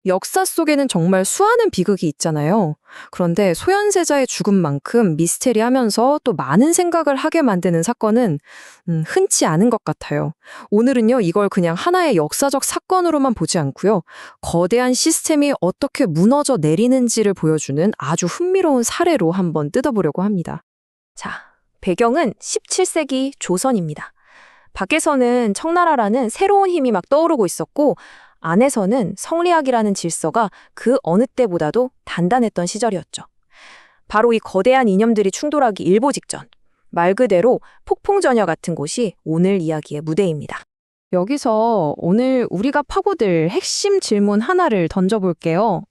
역사 속에는 정말 수많은 비극이 있잖아요. 그런데 소현세자의 죽음만큼 미스테리하면서 또 많은 생각을 하게 만드는 사건은 흔치 않은 것 같아요. 오늘은요, 이걸 그냥 하나의 역사적 사건으로만 보지 않고요. 거대한 시스템이 어떻게 무너져 내리는지를 보여주는 아주 흥미로운 사례로 한번 뜯어보려고 합니다. 자, 배경은 17세기 조선입니다. 밖에서는 청나라라는 새로운 힘이 막 떠오르고 있었고, 안에서는 성리학이라는 질서가 그 어느 때보다도 단단했던 시절이었죠. 바로 이 거대한 이념들이 충돌하기 일보 직전, 말 그대로 폭풍전야 같은 곳이 오늘 이야기의 무대입니다. 여기서 오늘 우리가 파고들 핵심 질문 하나를 던져볼게요.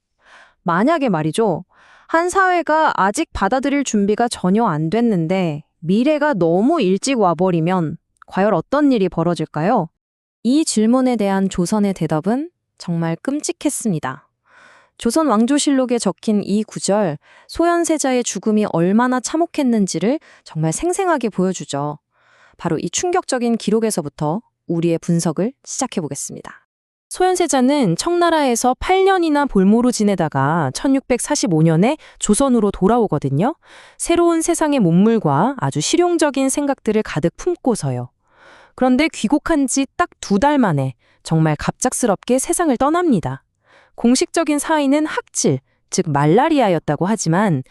만약에 말이죠, 한 사회가 아직 받아들일 준비가 전혀 안 됐는데 미래가 너무 일찍 와버리면 과연 어떤 일이 벌어질까요? 이 질문에 대한 조선의 대답은 정말 끔찍했습니다. 조선 왕조실록에 적힌 이 구절, 소현세자의 죽음이 얼마나 참혹했는지를 정말 생생하게 보여주죠. 바로 이 충격적인 기록에서부터 우리의 분석을 시작해 보겠습니다. 소현세자는 청나라에서 8년이나 볼모로 지내다가 1645년에 조선으로 돌아오거든요. 새로운 세상의 문물과 아주 실용적인 생각들을 가득 품고서요. 그런데 귀국한 지 딱 2달 만에 정말 갑작스럽게 세상을 떠납니다. 공식적인 사인은 학질, 즉 말라리아였다고 하지만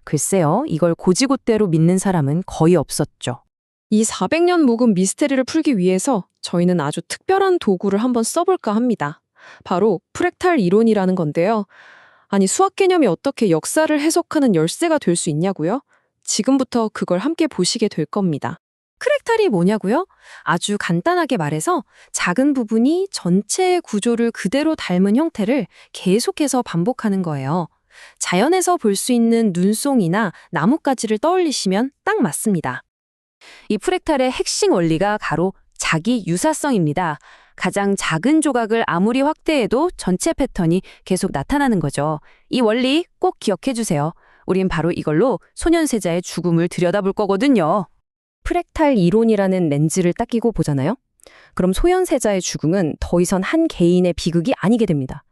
글쎄요, 이걸 고지곳대로 믿는 사람은 거의 없었죠. 이 400년 묵은 미스테리를 풀기 위해서 저희는 아주 특별한 도구를 한번 써볼까 합니다. 바로 프랙탈 이론이라는 건데요. 아니, 수학 개념이 어떻게 역사를 해석하는 열쇠가 될 수 있냐고요? 지금부터 그걸 함께 보시게 될 겁니다. 프랙탈이 뭐냐고요? 아주 간단하게 말해서 작은 부분이 전체의 구조를 그대로 닮은 형태를 계속해서 반복하는 거예요. 자연에서 볼 수 있는 눈송이나 나뭇가지를 떠올리시면 딱 맞습니다. 이 프랙탈의 핵심 원리가 바로 자기 유사성입니다. 가장 작은 조각을 아무리 확대해도 전체 패턴이 계속 나타나는 거죠. 이 원리 꼭 기억해 주세요. 우린 바로 이걸로 소년세자의 죽음을 들여다볼 거거든요. 프랙탈 이론이라는 렌즈를 딱 끼고 보잖아요? 그럼 소현세자의 죽음은 더 이상 한 개인의 비극이 아니게 됩니다.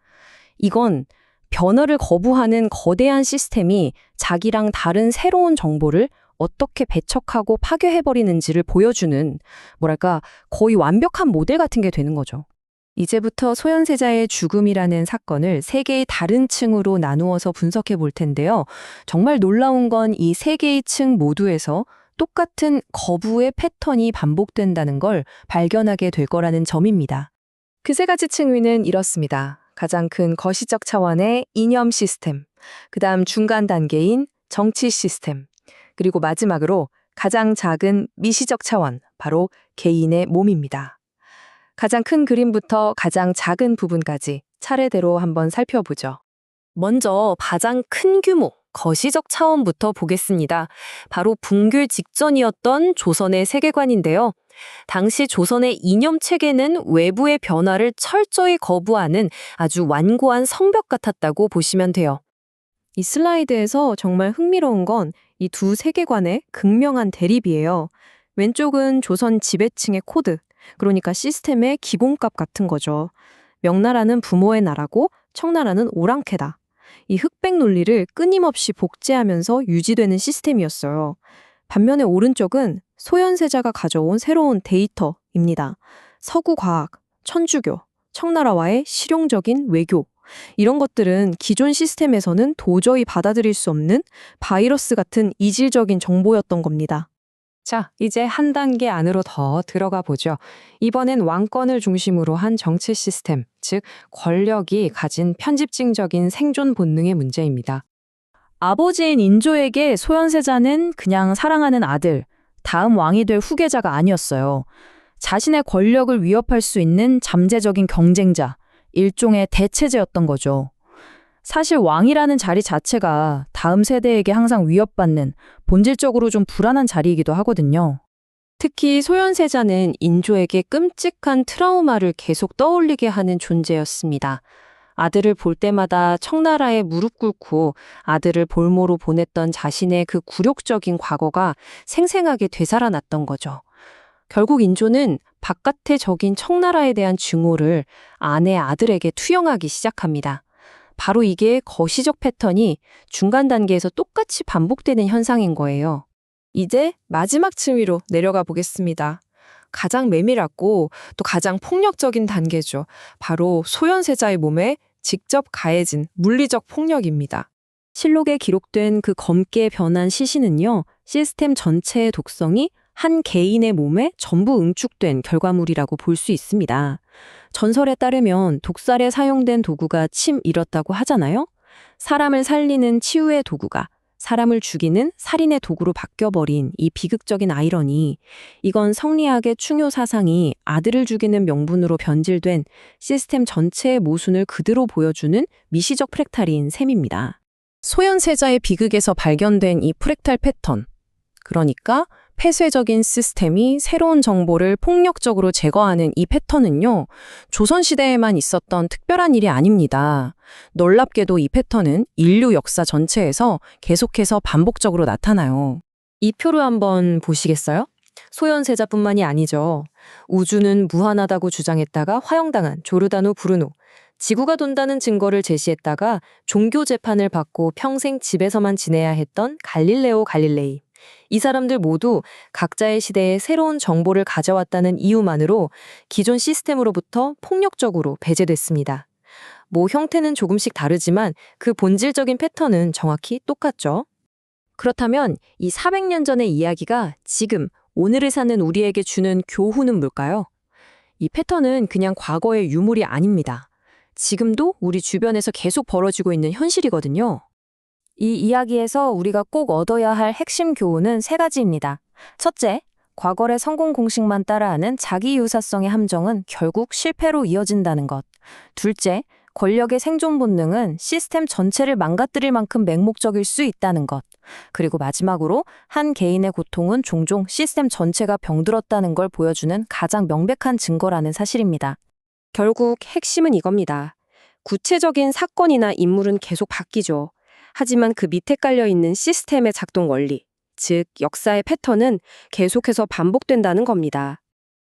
이건 변화를 거부하는 거대한 시스템이 자기랑 다른 새로운 정보를 어떻게 배척하고 파괴해버리는지를 보여주는, 뭐랄까, 거의 완벽한 모델 같은 게 되는 거죠. 이제부터 소현세자의 죽음이라는 사건을 3개의 다른 층으로 나누어서 분석해 볼 텐데요. 정말 놀라운 건 이 3개의 층 모두에서 똑같은 거부의 패턴이 반복된다는 걸 발견하게 될 거라는 점입니다. 그 3가지 층위는 이렇습니다. 가장 큰 거시적 차원의 이념 시스템, 그 다음 중간 단계인 정치 시스템, 그리고 마지막으로 가장 작은 미시적 차원, 바로 개인의 몸입니다. 가장 큰 그림부터 가장 작은 부분까지 차례대로 한번 살펴보죠. 먼저 가장 큰 규모, 거시적 차원부터 보겠습니다. 바로 붕괴 직전이었던 조선의 세계관인데요. 당시 조선의 이념 체계는 외부의 변화를 철저히 거부하는 아주 완고한 성벽 같았다고 보시면 돼요. 이 슬라이드에서 정말 흥미로운 건 이 두 세계관의 극명한 대립이에요. 왼쪽은 조선 지배층의 코드, 그러니까 시스템의 기본값 같은 거죠. 명나라는 부모의 나라고 청나라는 오랑캐다. 이 흑백 논리를 끊임없이 복제하면서 유지되는 시스템이었어요. 반면에 오른쪽은 소현세자가 가져온 새로운 데이터입니다. 서구 과학, 천주교, 청나라와의 실용적인 외교, 이런 것들은 기존 시스템에서는 도저히 받아들일 수 없는 바이러스 같은 이질적인 정보였던 겁니다. 자, 이제 한 단계 안으로 더 들어가 보죠. 이번엔 왕권을 중심으로 한 정치 시스템, 즉 권력이 가진 편집증적인 생존 본능의 문제입니다. 아버지인 인조에게 소현세자는 그냥 사랑하는 아들, 다음 왕이 될 후계자가 아니었어요. 자신의 권력을 위협할 수 있는 잠재적인 경쟁자, 일종의 대체제였던 거죠. 사실 왕이라는 자리 자체가 다음 세대에게 항상 위협받는 본질적으로 좀 불안한 자리이기도 하거든요. 특히 소현세자는 인조에게 끔찍한 트라우마를 계속 떠올리게 하는 존재였습니다. 아들을 볼 때마다 청나라에 무릎 꿇고 아들을 볼모로 보냈던 자신의 그 굴욕적인 과거가 생생하게 되살아났던 거죠. 결국 인조는 바깥의 적인 청나라에 대한 증오를 아내 아들에게 투영하기 시작합니다. 바로 이게 거시적 패턴이 중간 단계에서 똑같이 반복되는 현상인 거예요. 이제 마지막 층위로 내려가 보겠습니다. 가장 메밀하고 또 가장 폭력적인 단계죠. 바로 소현세자의 몸에 직접 가해진 물리적 폭력입니다. 실록에 기록된 그 검게 변한 시신은요, 시스템 전체의 독성이 한 개인의 몸에 전부 응축된 결과물이라고 볼 수 있습니다. 전설에 따르면 독살에 사용된 도구가 침이었다고 하잖아요. 사람을 살리는 치유의 도구가 사람을 죽이는 살인의 도구로 바뀌어버린 이 비극적인 아이러니, 이건 성리학의 충효 사상이 아들을 죽이는 명분으로 변질된 시스템 전체의 모순을 그대로 보여주는 미시적 프랙탈인 셈입니다. 소현세자의 비극에서 발견된 이 프랙탈 패턴, 그러니까 폐쇄적인 시스템이 새로운 정보를 폭력적으로 제거하는 이 패턴은요, 조선시대에만 있었던 특별한 일이 아닙니다. 놀랍게도 이 패턴은 인류 역사 전체에서 계속해서 반복적으로 나타나요. 이 표를 한번 보시겠어요? 소현세자뿐만이 아니죠. 우주는 무한하다고 주장했다가 화형당한 조르다노 브루노, 지구가 돈다는 증거를 제시했다가 종교 재판을 받고 평생 집에서만 지내야 했던 갈릴레오 갈릴레이. 이 사람들 모두 각자의 시대에 새로운 정보를 가져왔다는 이유만으로 기존 시스템으로부터 폭력적으로 배제됐습니다. 형태는 조금씩 다르지만 그 본질적인 패턴은 정확히 똑같죠. 그렇다면 이 400년 전의 이야기가 지금 오늘을 사는 우리에게 주는 교훈은 뭘까요? 이 패턴은 그냥 과거의 유물이 아닙니다. 지금도 우리 주변에서 계속 벌어지고 있는 현실이거든요. 이 이야기에서 우리가 꼭 얻어야 할 핵심 교훈은 3가지입니다. 첫째, 과거의 성공 공식만 따라하는 자기 유사성의 함정은 결국 실패로 이어진다는 것. 둘째, 권력의 생존 본능은 시스템 전체를 망가뜨릴 만큼 맹목적일 수 있다는 것. 그리고 마지막으로 한 개인의 고통은 종종 시스템 전체가 병들었다는 걸 보여주는 가장 명백한 증거라는 사실입니다. 결국 핵심은 이겁니다. 구체적인 사건이나 인물은 계속 바뀌죠. 하지만 그 밑에 깔려있는 시스템의 작동 원리, 즉 역사의 패턴은 계속해서 반복된다는 겁니다.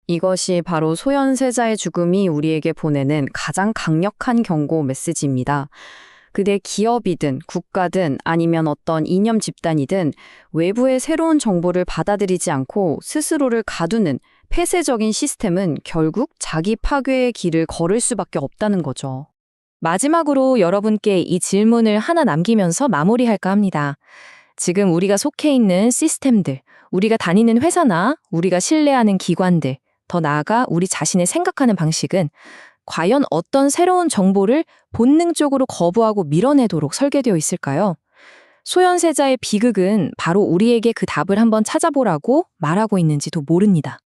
이것이 바로 소현세자의 죽음이 우리에게 보내는 가장 강력한 경고 메시지입니다. 그게 기업이든 국가든 아니면 어떤 이념 집단이든 외부의 새로운 정보를 받아들이지 않고 스스로를 가두는 폐쇄적인 시스템은 결국 자기 파괴의 길을 걸을 수밖에 없다는 거죠. 마지막으로 여러분께 이 질문을 하나 남기면서 마무리할까 합니다. 지금 우리가 속해 있는 시스템들, 우리가 다니는 회사나 우리가 신뢰하는 기관들, 더 나아가 우리 자신의 생각하는 방식은 과연 어떤 새로운 정보를 본능적으로 거부하고 밀어내도록 설계되어 있을까요? 소현세자의 비극은 바로 우리에게 그 답을 한번 찾아보라고 말하고 있는지도 모릅니다.